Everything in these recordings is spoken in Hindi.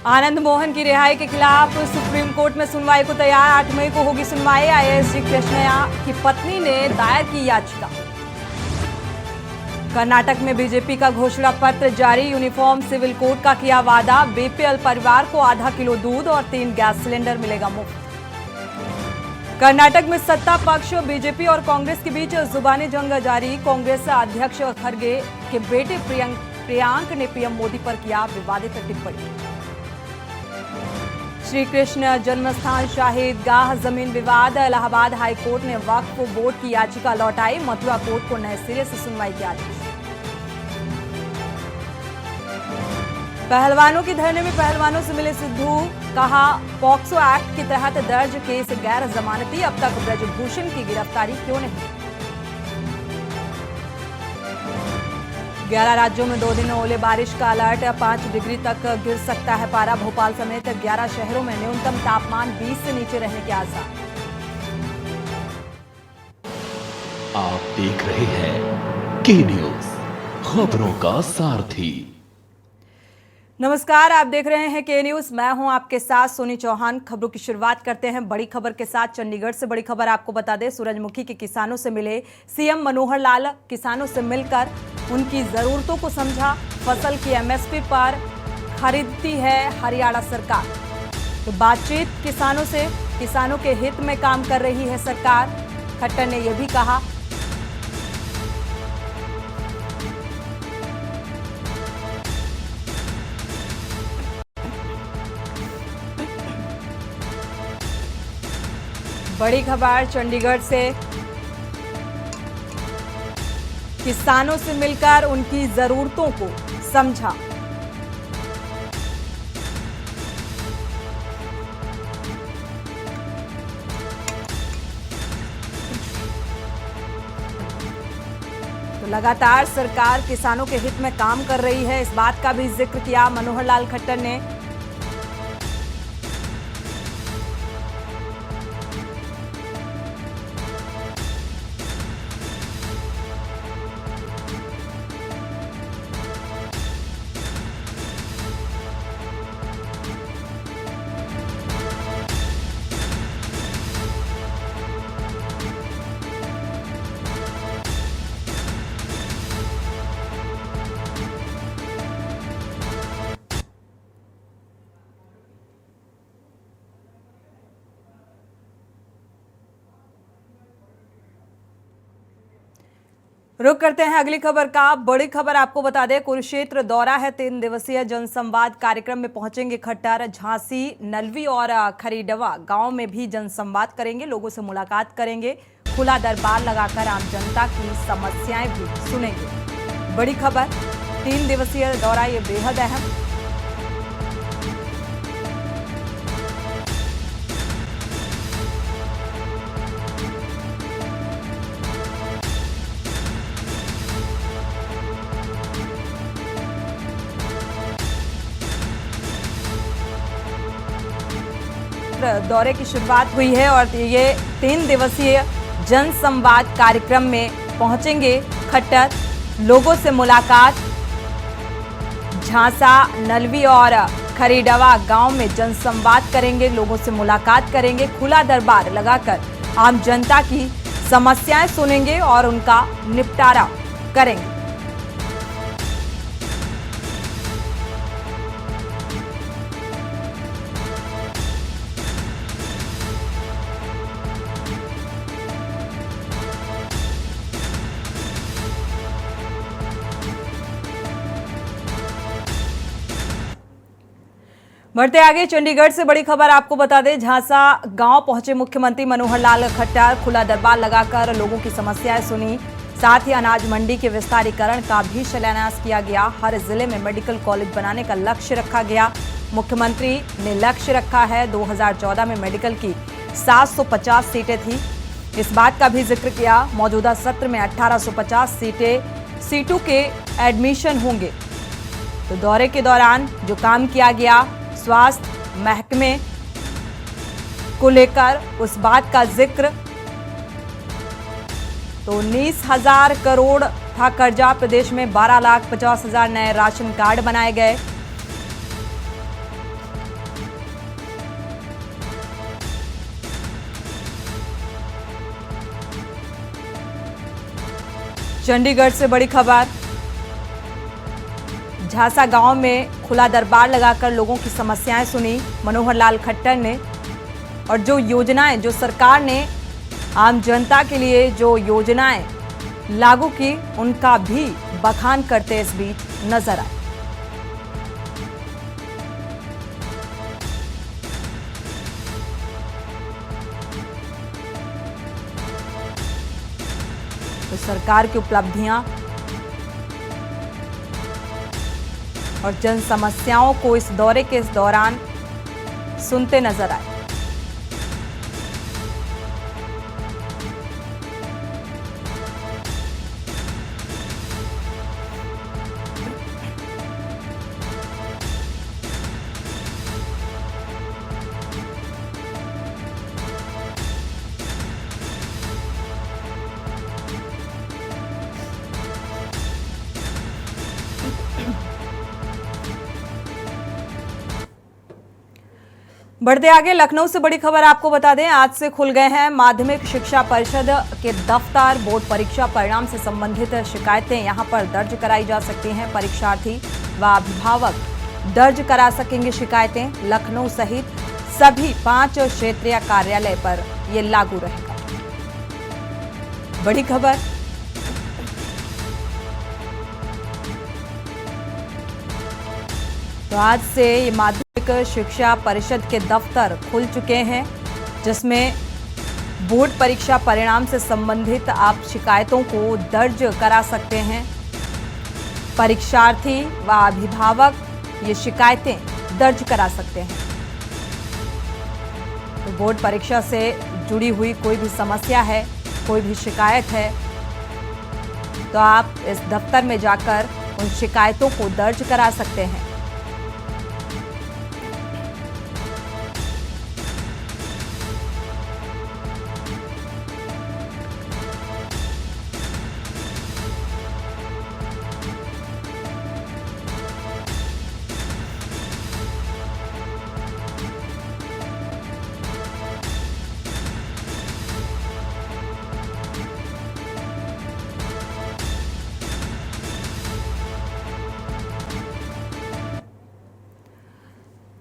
आनंद मोहन की रिहाई के खिलाफ सुप्रीम कोर्ट में सुनवाई को तैयार। 8 मई को होगी सुनवाई। आईएएस जी कृष्णैया की पत्नी ने दायर की याचिका। कर्नाटक में बीजेपी का घोषणा पत्र जारी। यूनिफॉर्म सिविल कोड का किया वादा। बीपीएल परिवार को आधा किलो दूध और 3 गैस सिलेंडर मिलेगा मुफ्त। कर्नाटक में सत्ता पक्ष बीजेपी और कांग्रेस के बीच जुबानी जंग जारी। कांग्रेस अध्यक्ष खड़गे के बेटे प्रियांक ने पीएम मोदी पर किया विवादित टिप्पणी। श्री कृष्ण जन्मस्थान शाहीदगाह जमीन विवाद। इलाहाबाद हाईकोर्ट ने वक्फ बोर्ड की याचिका लौटाई। मथुरा कोर्ट को नए सिरे से सुनवाई के आदेश। पहलवानों की धरने में पहलवानों से मिले सिद्धू। कहा, पॉक्सो एक्ट के तहत दर्ज केस गैर जमानती। अब तक ब्रजभूषण की गिरफ्तारी क्यों नहीं? 11 राज्यों में 2 दिन ओले बारिश का अलर्ट। 5 डिग्री तक गिर सकता है पारा। भोपाल समेत 11 शहरों में न्यूनतम तापमान 20 से नीचे रहने के आसार। आप देख रहे हैं के न्यूज, खबरों का सारथी। नमस्कार, आप देख रहे हैं के न्यूज। मैं हूं आपके साथ सोनी चौहान। खबरों की शुरुआत करते हैं बड़ी खबर के साथ। चंडीगढ़ से बड़ी खबर आपको बता दें, सूरजमुखी के किसानों से मिले सीएम मनोहर लाल। किसानों से मिलकर उनकी जरूरतों को समझा। फसल की एमएसपी पर खरीदती है हरियाणा सरकार। तो बातचीत किसानों से, किसानों के हित में काम कर रही है सरकार। खट्टर ने यह भी कहा बड़ी खबर चंडीगढ़ से, किसानों से मिलकर उनकी जरूरतों को समझा। तो लगातार सरकार किसानों के हित में काम कर रही है, इस बात का भी जिक्र किया मनोहर लाल खट्टर ने। रुक करते हैं अगली खबर का। बड़ी खबर आपको बता दें, कुरुक्षेत्र दौरा है। 3 दिवसीय जनसंवाद कार्यक्रम में पहुंचेंगे खट्टर। झांसी, नलवी और खरीडवा गांव में भी जनसंवाद करेंगे। लोगों से मुलाकात करेंगे। खुला दरबार लगाकर आम जनता की समस्याएं भी सुनेंगे। बड़ी खबर, 3 दिवसीय दौरा ये बेहद अहम। दौरे की शुरुआत हुई है और ये 3 दिवसीय जनसंवाद कार्यक्रम में पहुंचेंगे खट्टर। लोगों से मुलाकात। झांसा, नलवी और खरीडवा गांव में जनसंवाद करेंगे। लोगों से मुलाकात करेंगे। खुला दरबार लगाकर आम जनता की समस्याएं सुनेंगे और उनका निपटारा करेंगे। बढ़ते आगे, चंडीगढ़ से बड़ी खबर आपको बता दें, झांसा गांव पहुंचे मुख्यमंत्री मनोहर लाल खट्टर। खुला दरबार लगाकर लोगों की समस्याएं सुनी। साथ ही अनाज मंडी के विस्तारीकरण का भी शिलान्यास किया गया। हर जिले में मेडिकल कॉलेज बनाने का लक्ष्य रखा गया। मुख्यमंत्री ने लक्ष्य रखा है 2014 में मेडिकल की 750 सीटें थी, इस बात का भी जिक्र किया। मौजूदा सत्र में 1850 सीटों के एडमिशन होंगे। तो दौरे के दौरान जो काम किया गया स्वास्थ्य महकमे को लेकर, उस बात का जिक्र। तो 19,000 करोड़ था कर्जा। प्रदेश में 12,50,000 नए राशन कार्ड बनाए गए। चंडीगढ़ से बड़ी खबर, झांसा गांव में खुला दरबार लगाकर लोगों की समस्याएं सुनी मनोहर लाल खट्टर ने। और जो योजनाएं जो सरकार ने आम जनता के लिए जो योजनाएं लागू की, उनका भी बखान करते इस बीच नजर आए। तो सरकार की उपलब्धियां और जन समस्याओं को इस दौरे के दौरान सुनते नजर आए। बढ़ते आगे, लखनऊ से बड़ी खबर आपको बता दें, आज से खुल गए हैं माध्यमिक शिक्षा परिषद के दफ्तर। बोर्ड परीक्षा परिणाम से संबंधित शिकायतें यहां पर दर्ज कराई जा सकती हैं। परीक्षार्थी व अभिभावक दर्ज करा सकेंगे शिकायतें। लखनऊ सहित सभी 5 क्षेत्रीय कार्यालय पर यह लागू रहेगा। बड़ी खबर, तो आज से ये माध्यमिक शिक्षा परिषद के दफ्तर खुल चुके हैं, जिसमें बोर्ड परीक्षा परिणाम से संबंधित आप शिकायतों को दर्ज करा सकते हैं। परीक्षार्थी व अभिभावक ये शिकायतें दर्ज करा सकते हैं। तो बोर्ड परीक्षा से जुड़ी हुई कोई भी समस्या है, कोई भी शिकायत है, तो आप इस दफ्तर में जाकर उन शिकायतों को दर्ज करा सकते हैं।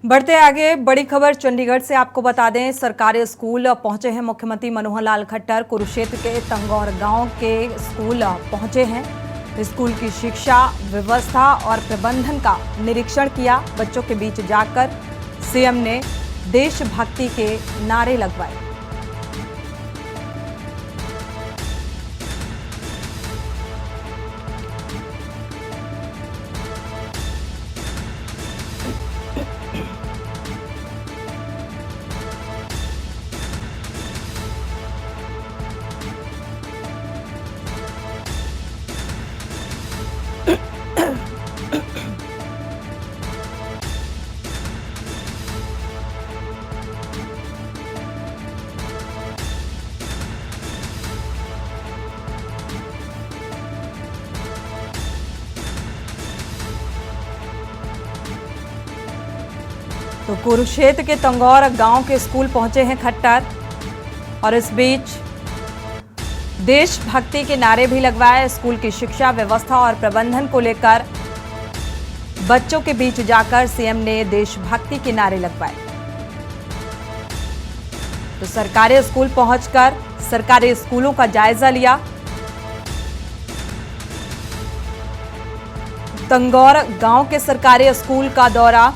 बढ़ते आगे, बड़ी खबर चंडीगढ़ से आपको बता दें, सरकारी स्कूल पहुंचे हैं मुख्यमंत्री मनोहर लाल खट्टर। कुरुक्षेत्र के तंगौर गांव के स्कूल पहुंचे हैं। स्कूल की शिक्षा व्यवस्था और प्रबंधन का निरीक्षण किया। बच्चों के बीच जाकर सीएम ने देशभक्ति के नारे लगवाए। तो कुरुक्षेत्र के तंगौर गांव के स्कूल पहुंचे हैं खट्टर, और इस बीच देशभक्ति के नारे भी लगवाए। स्कूल की शिक्षा व्यवस्था और प्रबंधन को लेकर बच्चों के बीच जाकर सीएम ने देशभक्ति के नारे लगवाए। तो सरकारी स्कूल पहुंचकर सरकारी स्कूलों का जायजा लिया। तंगौर गांव के सरकारी स्कूल का दौरा।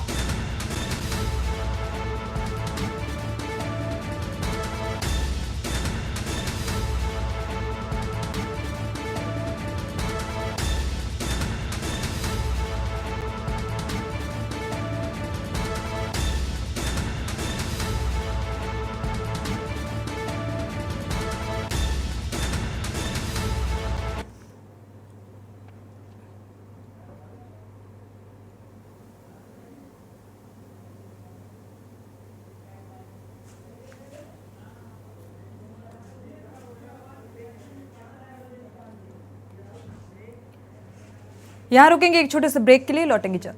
यहाँ रुकेंगे एक छोटे से ब्रेक के लिए, लौटेंगे जल्द।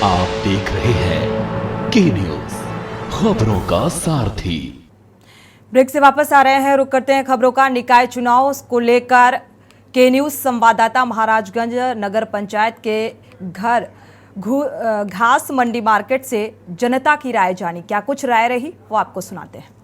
आप देख रहे हैं के न्यूज, खबरों का सारथी। ब्रेक से वापस आ रहे हैं, रुक करते हैं खबरों का। निकाय चुनाव को लेकर के न्यूज संवाददाता महाराजगंज नगर पंचायत के घर घास मंडी मार्केट से जनता की राय जानी। क्या कुछ राय रही वो आपको सुनाते हैं।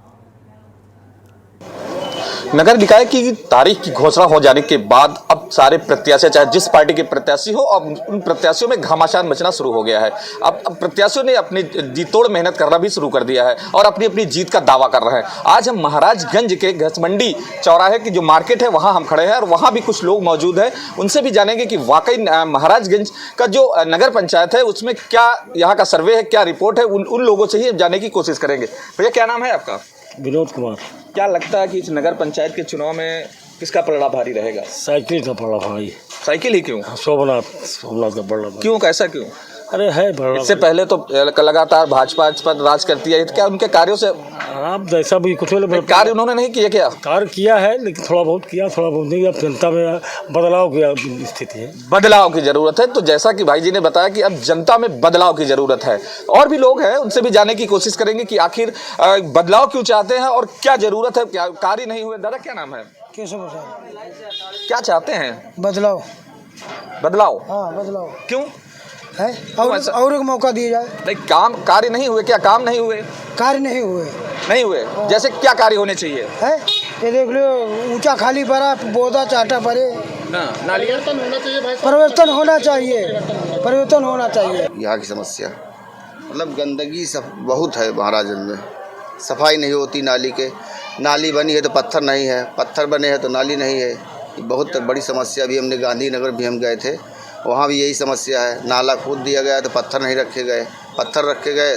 नगर निकाय की तारीख की घोषणा हो जाने के बाद अब सारे प्रत्याशी, चाहे जिस पार्टी के प्रत्याशी हो, अब उन प्रत्याशियों में घमासान मचना शुरू हो गया है। अब प्रत्याशियों ने अपनी जीतोड़ मेहनत करना भी शुरू कर दिया है और अपनी अपनी जीत का दावा कर रहे हैं। आज हम महाराजगंज के घसमंडी चौराहे की जो मार्केट है वहां हम खड़े हैं और वहां भी कुछ लोग मौजूद हैं। उनसे भी जानेंगे कि वाकई महाराजगंज का जो नगर पंचायत है उसमें क्या यहाँ का सर्वे है, क्या रिपोर्ट है, उन लोगों से ही जानने की कोशिश करेंगे। भैया क्या नाम है आपका? विनोद कुमार। क्या लगता है कि इस नगर पंचायत के चुनाव में किसका पलड़ा भारी रहेगा? साइकिल का पलड़ा भारी। साइकिल ही क्यों? सोमनाथ का पलड़ा भारी। क्यों, कैसा क्यों? अरे है पलड़ा। इससे पहले तो लगातार भाजपा राज करती है, क्या उनके कार्यों से आप जैसा भी कुछ कार्य उन्होंने नहीं किया? क्या कार्य किया है, लेकिन थोड़ा बहुत किया, थोड़ा बहुत नहीं। अब जनता में बदलाव की स्थिति है, बदलाव की जरूरत है। तो जैसा कि भाई जी ने बताया कि अब जनता में बदलाव की जरूरत है, और भी लोग हैं उनसे भी जानने की कोशिश करेंगे कि आखिर बदलाव क्यों चाहते हैं और क्या जरूरत है, क्या कार्य नहीं हुए। दादा क्या नाम है? केशव प्रसाद। क्या चाहते हैं? बदलाव। बदलाव? हाँ, बदलाव। क्यों है? और एक मौका दिया जाए। नहीं, काम कार्य नहीं हुए? क्या काम नहीं हुए? कार्य नहीं हुए। नहीं हुए? जैसे क्या कार्य होने चाहिए? है ये देख लो, ऊंचा खाली पड़ा, बोदा चाटा पड़े, परिवर्तन होना चाहिए। परिवर्तन होना चाहिए, परिवर्तन होना चाहिए। यहाँ की समस्या मतलब गंदगी सब बहुत है महाराजगंज में। सफाई नहीं होती नाली के, नाली बनी है तो पत्थर नहीं है, पत्थर बने हैं तो नाली नहीं है। बहुत बड़ी समस्या। अभी हमने गांधीनगर भी हम गए थे, वहाँ भी यही समस्या है। नाला खोद दिया गया तो पत्थर नहीं रखे गए, पत्थर रखे गए,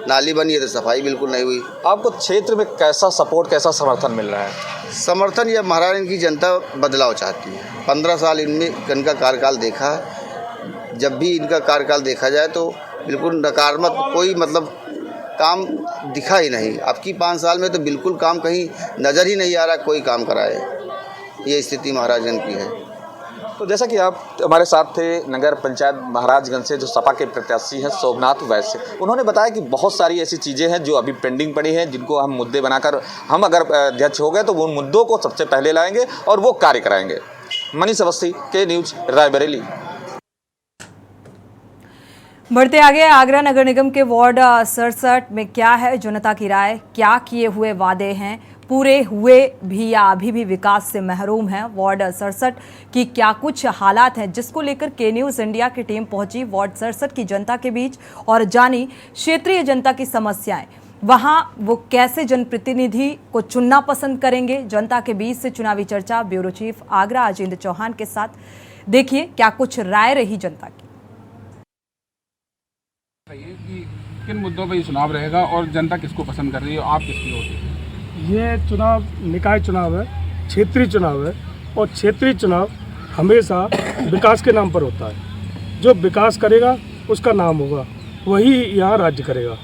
नाली बनी है तो सफाई बिल्कुल नहीं हुई। आपको क्षेत्र में कैसा सपोर्ट, कैसा समर्थन मिल रहा है? समर्थन यह महाराजगंज की जनता बदलाव चाहती है। 15 साल इनका कार्यकाल देखा है। जब भी इनका कार्यकाल देखा जाए तो बिल्कुल नकारात्मक कोई मतलब काम दिखा ही नहीं। अब की 5 साल में तो बिल्कुल काम कहीं नज़र ही नहीं आ रहा कोई काम कराए। ये स्थिति महाराजगंज की है। तो जैसा कि आप हमारे साथ थे नगर पंचायत महाराजगंज से जो सपा के प्रत्याशी हैं सोमनाथ वैश्य, उन्होंने बताया कि बहुत सारी ऐसी चीज़ें हैं जो अभी पेंडिंग पड़ी हैं, जिनको हम मुद्दे बनाकर हम अगर अध्यक्ष हो गए तो वो मुद्दों को सबसे पहले लाएंगे और वो कार्य कराएंगे। मनीष अवस्थी, के न्यूज, रायबरेली। बढ़ते आगे, आगरा नगर निगम के वार्ड 67 में क्या है जनता की राय, क्या किए हुए वादे हैं, पूरे हुए भी या अभी भी विकास से महरूम हैं। वार्ड 67 की क्या कुछ हालात हैं, जिसको लेकर के न्यूज इंडिया की टीम पहुंची वार्ड 67 की जनता के बीच और जानी क्षेत्रीय जनता की समस्याएं। वहां वो कैसे जनप्रतिनिधि को चुनना पसंद करेंगे। जनता के बीच से चुनावी चर्चा ब्यूरो चीफ आगरा अजिंद चौहान के साथ। देखिए क्या कुछ राय रही जनता की। कि किन मुद्दों पर ये चुनाव रहेगा और जनता किसको पसंद कर रही है, आप किसकी वोट? ये चुनाव निकाय चुनाव है, क्षेत्रीय चुनाव है, और क्षेत्रीय चुनाव हमेशा विकास के नाम पर होता है। जो विकास करेगा उसका नाम होगा, वही यहाँ राज्य करेगा।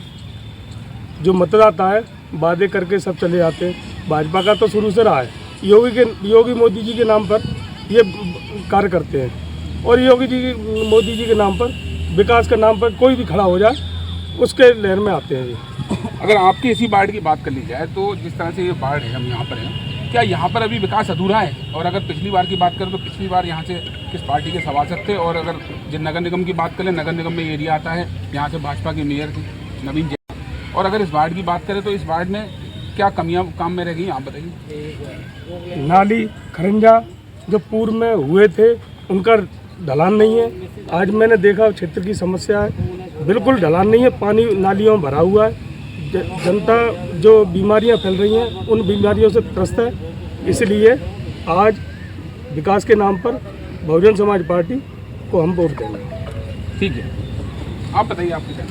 जो मतदाता है वादे करके सब चले जाते हैं। भाजपा का तो शुरू से रहा है, योगी मोदी जी के नाम पर ये कार्य करते हैं, और मोदी जी के नाम पर, विकास के नाम पर कोई भी खड़ा हो जाए उसके लहर में आते हैं ये। अगर आपकी इसी वार्ड की बात कर ली जाए तो जिस तरह से ये वार्ड है, हम यहाँ पर हैं, क्या यहाँ पर अभी विकास अधूरा है? और अगर पिछली बार की बात करें तो पिछली बार यहाँ से किस पार्टी के सभासद थे? और अगर जिन नगर निगम की बात करें, नगर निगम में एरिया आता है, यहाँ से भाजपा के मेयर थी नवीन जैन। और अगर इस वार्ड की बात करें तो इस वार्ड में क्या कमियाँ काम में रह गई, आप बताइए। नाली खरंजा जो पूर्व में हुए थे उनका ढलान नहीं है। आज मैंने देखा क्षेत्र की समस्या है, बिल्कुल ढलान नहीं है, पानी नालियों में भरा हुआ है। जनता जो बीमारियां फैल रही हैं उन बीमारियों से त्रस्त है। इसलिए आज विकास के नाम पर बहुजन समाज पार्टी को हम वोट देंगे। ठीक है, आप बताइए आपकी क्या?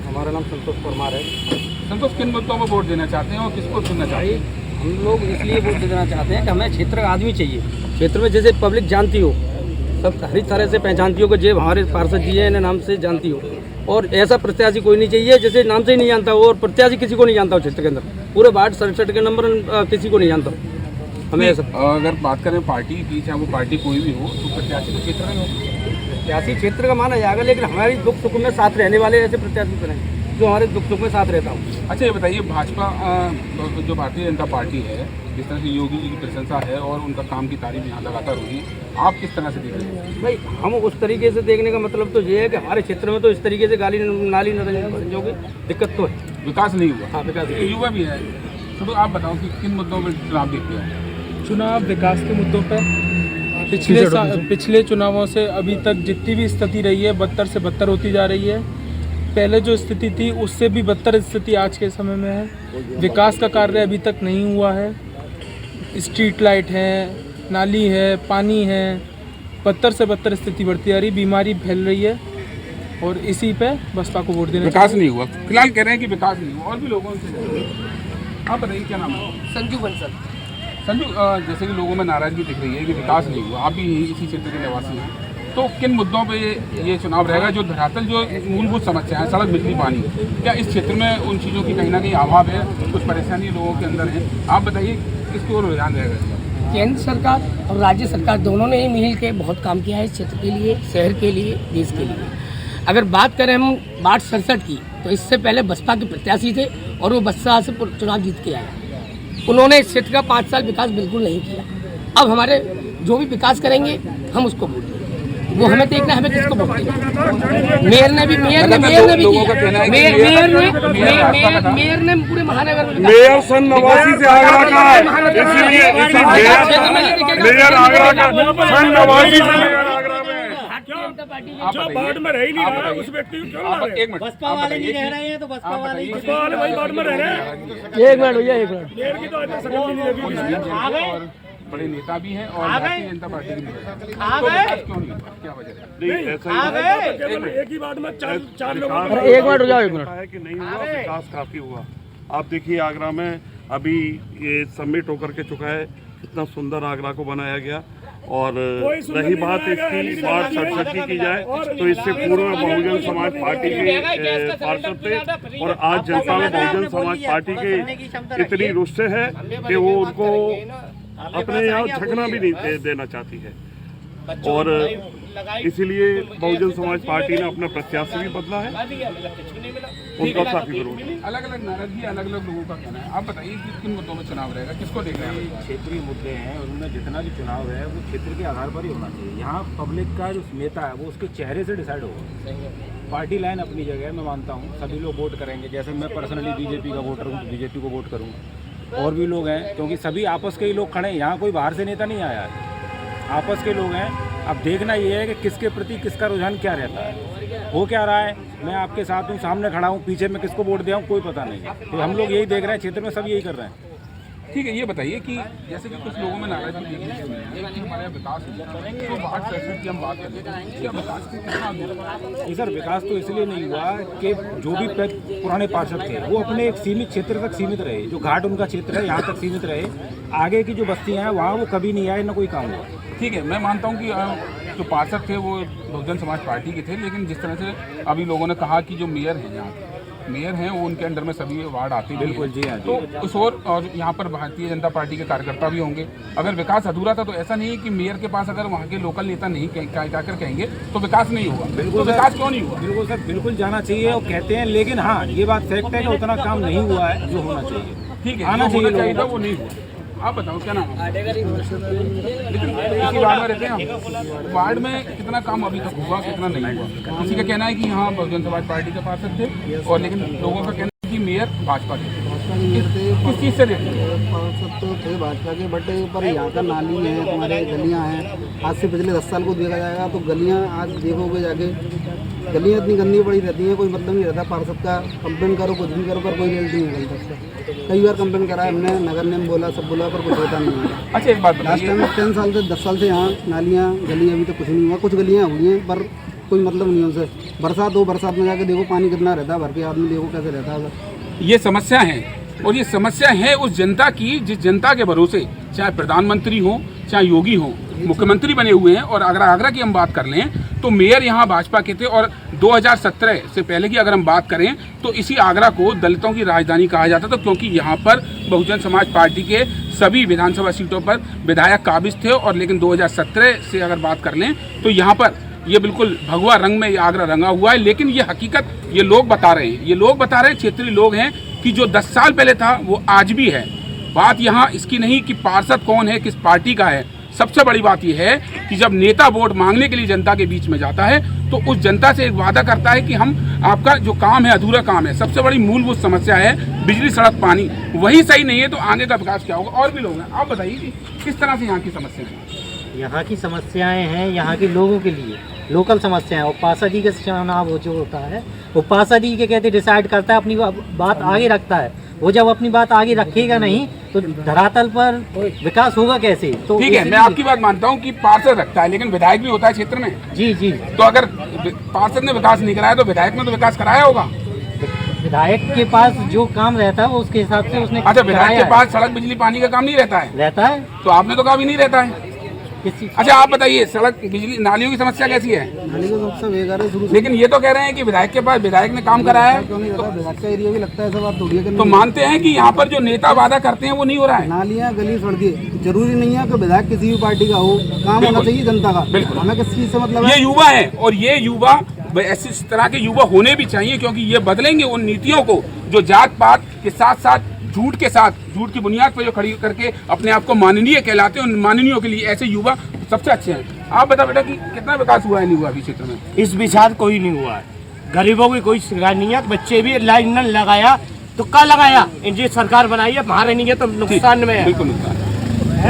हमारा नाम संतोष परमार है। संतोष, किन मुद्दों पर वोट देना चाहते हैं और किसको चुनना चाहते हैं? हम लोग इसलिए वोट देना चाहते हैं कि हमें क्षेत्र का आदमी चाहिए। क्षेत्र में जैसे पब्लिक जानती हो, सब हर तरह से पहचानती हो कि जो हमारे पार्षद जी हैं इन्हें नाम से जानती हो, और ऐसा प्रत्याशी कोई नहीं चाहिए जैसे नाम से ही नहीं जानता हो, और प्रत्याशी किसी को नहीं जानता हो। क्षेत्र के अंदर पूरे वार्ड 67 के नंबर किसी को नहीं जानता हो। हमें ऐसा अगर बात करें पार्टी की, चाहे वो पार्टी कोई भी हो, तो प्रत्याशी तो क्षेत्र में हो, प्रत्याशी क्षेत्र का माना जाएगा, लेकिन हमारी दुख सुख में साथ रहने वाले ऐसे प्रत्याशी बने जो हमारे दुख सुख में साथ रहता हूँ। अच्छा ये बताइए, भाजपा जो भारतीय जनता पार्टी है, जिस तरह से योगी जी की प्रशंसा है और उनका काम की तारीफ यहाँ लगातार होगी, आप किस तरह से देख रहे हैं? भाई हम उस तरीके से देखने का मतलब तो ये है कि हमारे क्षेत्र में तो इस तरीके से गाली नाली जो कि दिक्कत तो है, विकास नहीं हुआ। हाँ विकास ये युवा भी है, तो आप बताओ कि किन मुद्दों पर चुनाव देखते हैं? चुनाव विकास के मुद्दों पर पिछले चुनावों से अभी तक जितनी भी स्थिति रही है बदतर से बदतर होती जा रही है। पहले जो स्थिति थी उससे भी बदतर स्थिति आज के समय में है। विकास का कार्य अभी तक नहीं हुआ है। स्ट्रीट लाइट है, नाली है, पानी है, बदतर से बदतर स्थिति बढ़ती जा रही, बीमारी फैल रही है और इसी पे बसपा को वोट देना। विकास नहीं हुआ, फिलहाल कह रहे हैं कि विकास नहीं हुआ। और भी लोगों से आप बताइए, क्या नाम है? संजू बंसल। संजू, जैसे कि लोगों में नाराजगी दिख रही है कि विकास नहीं हुआ, आप भी इसी क्षेत्र के निवासी हैं, तो किन मुद्दों पे ये चुनाव रहेगा? जो धरातल जो मूलभूत समस्या है, सड़क, बिजली, पानी, क्या इस क्षेत्र में उन चीज़ों की कहीं ना कहीं अभाव है, कुछ परेशानी लोगों के अंदर है? आप बताइए किसकी ओर रुझान रहेगा? केंद्र सरकार और राज्य सरकार दोनों ने ही मिल के बहुत काम किया है इस क्षेत्र के लिए, शहर के लिए, देश के लिए। अगर बात करें हम वार्ड 67 की, तो इससे पहले बसपा के प्रत्याशी थे और वो बसपा से चुनाव जीत के आए। उन्होंने इस क्षेत्र का 5 साल विकास बिल्कुल नहीं किया। अब हमारे जो भी विकास करेंगे हम उसको वोट देंगे, वो हमें देखना है हमें किसको वोट देना। मेयर ने भी किया। मेयर ने पूरे महानगर में मेयर सन नवासी से आगरा का है, इसीलिए मेयर आगरा का सन नवासी से वार्ड में रह ही नहीं रहा है, उस व्यक्ति को क्यों ला रहे हैं? एक मिनट, बसपा वाले नहीं रह रहे हैं तो बसपा वाले वही वार्ड में रह रहे हैं। एक मिनट भैया, एक मिनट। मेयर की तो आज तक शक्ल भी नहीं लगी किसी ने। और बड़े नेता भी हैं और भारतीय जनता पार्टी के नेता, तो विकास क्यों नहीं हुआ? क्या वजह है? नहीं, ऐसा ही केवल एक ही वार्ड में चार लोगों एक मिनट हो जाओ, एक मिनट। है कि नहीं हुआ, विकास काफी हुआ। आप देखिए आगरा में अभी ये सबमिट होकर के चुका है, कितना सुंदर आगरा को बनाया गया। और रही बात इसकी वार्ड 67 की जाए, तो इससे पूर्व में बहुजन समाज पार्टी के पार्षद थे और आज जनता में बहुजन समाज पार्टी के इतनी रुष्ट है कि वो उनको अपने यहाँ झकना भी नहीं देना चाहती है। और इसीलिए बहुजन समाज पार्टी ने अपना प्रत्याशी भी बदला है, उनका काफी विरोध है। अलग अलग नाराजगी, अलग अलग लोगों का कहना है। आप बताइए कि किन मुद्दों में चुनाव रहेगा, किसको देख रहे हैं? क्षेत्रीय मुद्दे हैं, उनमें जितना भी चुनाव है वो क्षेत्र के आधार पर ही होना चाहिए। यहाँ पब्लिक का जो नेता है वो उसके चेहरे से डिसाइड होगा। पार्टी लाइन अपनी जगह है, मैं मानता हूँ सभी लोग वोट करेंगे। जैसे मैं पर्सनली बीजेपी का वोटर हूँ तो बीजेपी को वोट करूँगा, और भी लोग हैं, क्योंकि सभी आपस के ही लोग खड़े हैं। यहाँ कोई बाहर से नेता नहीं आया है, आपस के लोग हैं। अब देखना ये है कि किसके प्रति किसका रुझान क्या रहता है, हो क्या रहा है। मैं आपके साथ हूँ, सामने खड़ा हूँ, पीछे में किसको वोट दिया हूँ कोई पता नहीं। तो हम लोग यही देख रहे हैं, क्षेत्र में सब यही कर रहे हैं। ठीक है, ये बताइए कि जैसे कि कुछ लोगों में नाराजगी देखने को मिली है कि हमारा विकास हुआ, तो वार्ड 67 की हम बात करें, क्या विकास की कितना नहीं सर, विकास तो इसलिए नहीं हुआ कि जो भी पुराने पार्षद थे वो अपने एक सीमित क्षेत्र तक सीमित रहे। जो घाट उनका क्षेत्र है यहाँ तक सीमित रहे, आगे की जो बस्तियाँ हैं वहाँ वो कभी नहीं आए, ना कोई काम हुआ। ठीक है, मैं मानता हूँ कि जो पार्षद थे वो बहुजन समाज पार्टी के थे, लेकिन जिस तरह से अभी लोगों ने कहा कि जो मेयर हैं, यहाँ मेयर हैं वो उनके अंडर में सभी वार्ड आते हैं। बिल्कुल जी हाँ। तो उस और यहाँ पर भारतीय जनता पार्टी के कार्यकर्ता भी होंगे। अगर विकास अधूरा था तो ऐसा नहीं है कि मेयर के पास अगर वहाँ के लोकल नेता नहीं जाकर कहेंगे तो विकास नहीं होगा। बिल्कुल, तो विकास क्यों नहीं हुआ? बिल्कुल सर, बिल्कुल जाना चाहिए और कहते हैं, लेकिन हाँ ये बात फैक्ट है कि उतना काम नहीं हुआ है जो होना चाहिए। ठीक है, आना चाहिए था वो नहीं हुआ। आप बताओ क्या नाम है? लेकिन इसी वार्ड में रहते हैं हम, वार्ड में कितना काम अभी तक हुआ, कितना नहीं हुआ? किसी का कहना है कि हाँ बहुजन समाज पार्टी के पार्षद थे, और लेकिन लोगों का कहना है कि मेयर भाजपा के। किस चीज़ से देखते हैं? पार्षद तो थे भाजपा के, बट पर यहाँ का नाली है, तुम्हारे गलियाँ हैं। आज से पिछले 10 साल को देखा जाएगा तो गलियाँ आज देखोगे जाके, गलियाँ इतनी गंदी पड़ी रहती हैं, कोई मतलब नहीं रहता। पार्षद का कंप्लेन करो, कुछ भी करो, पर कोई रिजल्ट नहीं निकलता उसका। कई बार कंप्लेन करा है हमने, नगर ने बोला, सब बोला, पर कुछ होता नहीं है। अच्छा एक बात लास्ट टाइम 10 साल से 10 साल से यहाँ नालियाँ गलियाँ अभी तक कुछ नहीं हुआ। कुछ गलियाँ हुई हैं पर कोई मतलब नहीं है उनसे। बरसात हो, बरसात में जाके देखो पानी कितना रहता है, भर के आदमी देखो कैसे रहता है। ये समस्या है, और ये समस्या है उस जनता की जिस जनता के भरोसे चाहे प्रधानमंत्री हो, चाहे योगी हो, मुख्यमंत्री बने हुए हैं। और अगर आगरा की हम बात कर लें तो मेयर यहाँ भाजपा के थे, और 2017 से पहले की अगर हम बात करें तो इसी आगरा को दलितों की राजधानी कहा जाता था, क्योंकि यहाँ पर बहुजन समाज पार्टी के सभी विधानसभा सीटों पर विधायक काबिज थे। और लेकिन 2017 से अगर बात कर लें तो यहाँ पर ये बिल्कुल भगवा रंग में ये आगरा रंगा हुआ है। लेकिन ये हकीकत ये लोग बता रहे हैं, ये लोग बता रहे हैं, क्षेत्रीय लोग हैं कि जो 10 साल पहले था वो आज भी है। बात यहाँ इसकी नहीं कि पार्षद कौन है, किस पार्टी का है, सबसे बड़ी बात यह है कि जब नेता वोट मांगने के लिए जनता के बीच में जाता है तो उस जनता से एक वादा करता है कि हम आपका जो काम है अधूरा काम है। सबसे बड़ी मूलभूत समस्या है बिजली, सड़क, पानी, वही सही नहीं है तो आगे का विकास क्या होगा। और भी लोग हैं, आप बताइए कि किस तरह से यहाँ की समस्या है। यहाँ की समस्याएं हैं यहाँ के लोगों के लिए लोकल समस्याएं। और पार्षद जी का चुनाव जो होता है वो पार्षद जी के कहते डिसाइड करता है, अपनी बात आगे रखता है। वो जब अपनी बात आगे रखेगा नहीं तो धरातल पर विकास होगा कैसे। तो ठीक है, मैं आपकी बात मानता हूँ कि पार्षद रखता है, लेकिन विधायक भी होता है क्षेत्र में। जी जी। तो अगर पार्षद ने विकास नहीं कराया तो विधायक ने तो विकास कराया होगा। विधायक के पास जो काम रहता है वो उसके हिसाब से उसने। अच्छा, विधायक के पास सड़क, बिजली, पानी का काम नहीं रहता है? रहता है। तो आपने तो कहा भी नहीं रहता है। अच्छा, आप बताइए, सड़क, बिजली, नालियों की समस्या कैसी है? नाली का समस्या बेकार है शुरू से। लेकिन ये तो कह रहे हैं कि विधायक के पास, विधायक ने काम कराया है। क्यों नहीं रहता? विधायक का एरिया भी लगता है, सब बात थोड़ी है। तो मानते हैं कि यहाँ पर जो नेता वादा करते हैं वो नहीं हो रहा है। नालियाँ, गली, सड़कें, जरूरी नहीं है कि विधायक किसी भी पार्टी का हो, काम होना चाहिए जनता का। बिल्कुल। हमें किस चीज से मतलब है? ये युवा है और ये युवा ऐसी तरह के युवा होने भी चाहिए, क्योंकि ये बदलेंगे उन नीतियों को जो जात पात के साथ साथ झूठ के साथ, झूठ की बुनियाद पर जो खड़ी करके अपने आप को माननीय कहलाते हैं, उन माननीयों के लिए ऐसे युवा सबसे अच्छे हैं। आप बता बेटा कि कितना विकास हुआ है, नहीं हुआ अभी क्षेत्र में? इस विचार कोई नहीं हुआ है, गरीबों की कोई शिकायत नहीं है। बच्चे भी लाइन न लगाया तो क्या लगाया, इनकी सरकार बनाई है, हमारे नहीं है तो नुकसान में है। बिल्कुल नुकसान,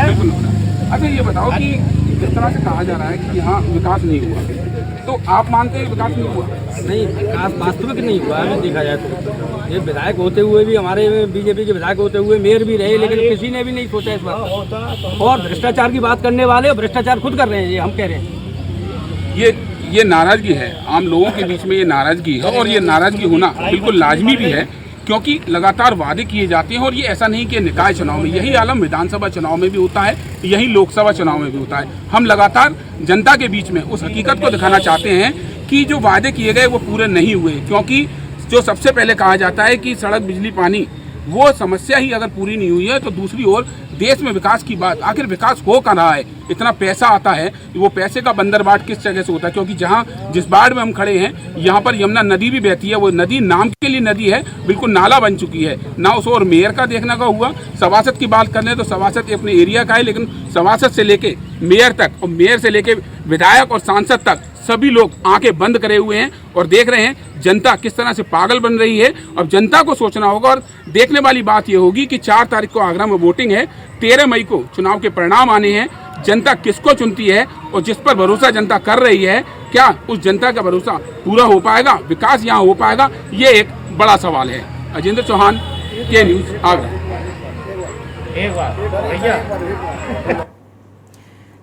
बिल्कुल नुकसान। अच्छा, ये बताओ कि जिस तरह से कहा जा रहा है कि यहाँ विकास नहीं हुआ, तो आप मानते हैं विकास नहीं हुआ? नहीं, विकास वास्तविक नहीं हुआ है। देखा जाए तो ये विधायक होते हुए भी, हमारे बीजेपी के विधायक होते हुए मेयर भी रहे, लेकिन किसी ने भी नहीं सोचा इस बात। और भ्रष्टाचार की बात करने वाले भ्रष्टाचार खुद कर रहे हैं, ये हम कह रहे हैं। ये नाराजगी है, आम लोगों के बीच में ये नाराजगी है, और ये नाराजगी होना बिल्कुल लाजमी भी है, क्योंकि लगातार वादे किए जाते हैं। और ये ऐसा नहीं कि निकाय चुनाव में, यही आलम विधानसभा चुनाव में भी होता है, यही लोकसभा चुनाव में भी होता है। हम लगातार जनता के बीच में उस हकीकत को दिखाना चाहते हैं कि जो वादे किए गए वो पूरे नहीं हुए, क्योंकि जो सबसे पहले कहा जाता है कि सड़क, बिजली, पानी, वो समस्या ही अगर पूरी नहीं हुई है तो दूसरी ओर देश में विकास की बात, आखिर विकास हो कहाँ रहा है? इतना पैसा आता है, वो पैसे का बंदरबाट किस जगह से होता है? क्योंकि जहाँ जिस बाढ़ में हम खड़े हैं यहाँ पर यमुना नदी भी बहती है, वो नदी नाम के लिए नदी है, बिल्कुल नाला बन चुकी है ना। उस और मेयर का देखने का हुआ। सभासद की बात कर लें तो सभासद अपने एरिया का है, लेकिन सभासद से लेके मेयर तक और मेयर से लेके विधायक और सांसद तक सभी लोग आंखें बंद करे हुए हैं और देख रहे हैं जनता किस तरह से पागल बन रही है। अब जनता को सोचना होगा, और देखने वाली बात यह होगी कि 4 तारीख को आगरा में वोटिंग है, 13 मई को चुनाव के परिणाम आने हैं। जनता किसको चुनती है और जिस पर भरोसा जनता कर रही है, क्या उस जनता का भरोसा पूरा हो पाएगा, विकास यहाँ हो पाएगा, ये एक बड़ा सवाल है। अजेंद्र चौहान, के न्यूज़, आगरा।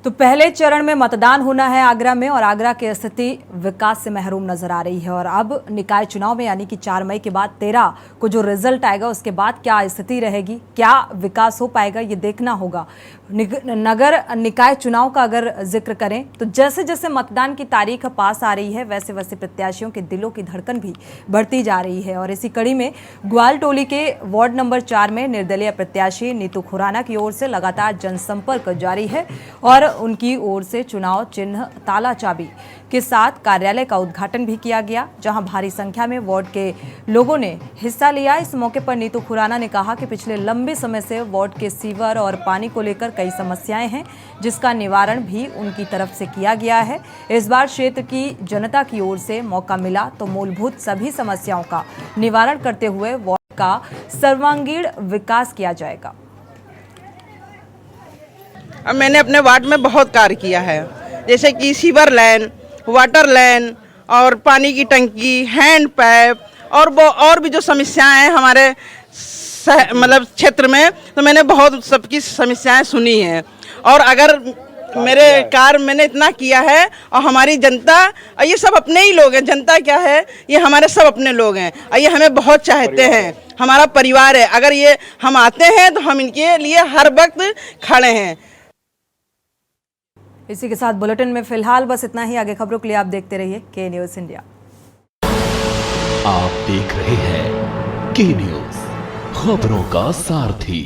तो पहले चरण में मतदान होना है आगरा में, और आगरा की स्थिति विकास से महरूम नजर आ रही है। और अब निकाय चुनाव में यानी कि 4 मई के बाद 13 को जो रिजल्ट आएगा उसके बाद क्या स्थिति रहेगी, क्या विकास हो पाएगा, ये देखना होगा। नगर निकाय चुनाव का अगर जिक्र करें तो जैसे जैसे मतदान की तारीख पास आ रही है वैसे वैसे प्रत्याशियों के दिलों की धड़कन भी बढ़ती जा रही है। और इसी कड़ी में ग्वालटोली के वार्ड नंबर 4 में निर्दलीय प्रत्याशी नीतू खुराना की ओर से लगातार जनसंपर्क जारी है, और उनकी ओर से चुनाव चिन्ह ताला चाबी के साथ कार्यालय का उद्घाटन भी किया गया, जहां भारी संख्या में वार्ड के लोगों ने हिस्सा लिया। इस मौके पर नीतू खुराना ने कहा कि पिछले लंबे समय से वार्ड के सीवर और पानी को लेकर कई समस्याएं हैं, जिसका निवारण भी उनकी तरफ से किया गया है। इस बार क्षेत्र की जनता की ओर से मौका मिला तो मूलभूत सभी समस्याओं का निवारण करते हुए वार्ड का सर्वांगीण विकास किया जाएगा। अब मैंने अपने वार्ड में बहुत कार्य किया है, जैसे कि सीवर लाइन, वाटर लाइन और पानी की टंकी, हैंड पाइप और भी जो समस्याएं हैं हमारे मतलब क्षेत्र में, तो मैंने बहुत सबकी समस्याएं सुनी हैं। और अगर मेरे कार्य मैंने इतना किया है, और हमारी जनता, और ये सब अपने ही लोग हैं, जनता क्या है, ये हमारे सब अपने लोग हैं, और ये हमें बहुत चाहते हैं, हमारा परिवार है। अगर ये हम आते हैं तो हम इनके लिए हर वक्त खड़े हैं। इसी के साथ बुलेटिन में फिलहाल बस इतना ही। आगे खबरों के लिए आप देखते रहिए के न्यूज़ इंडिया। आप देख रहे हैं के न्यूज़, खबरों का सारथी।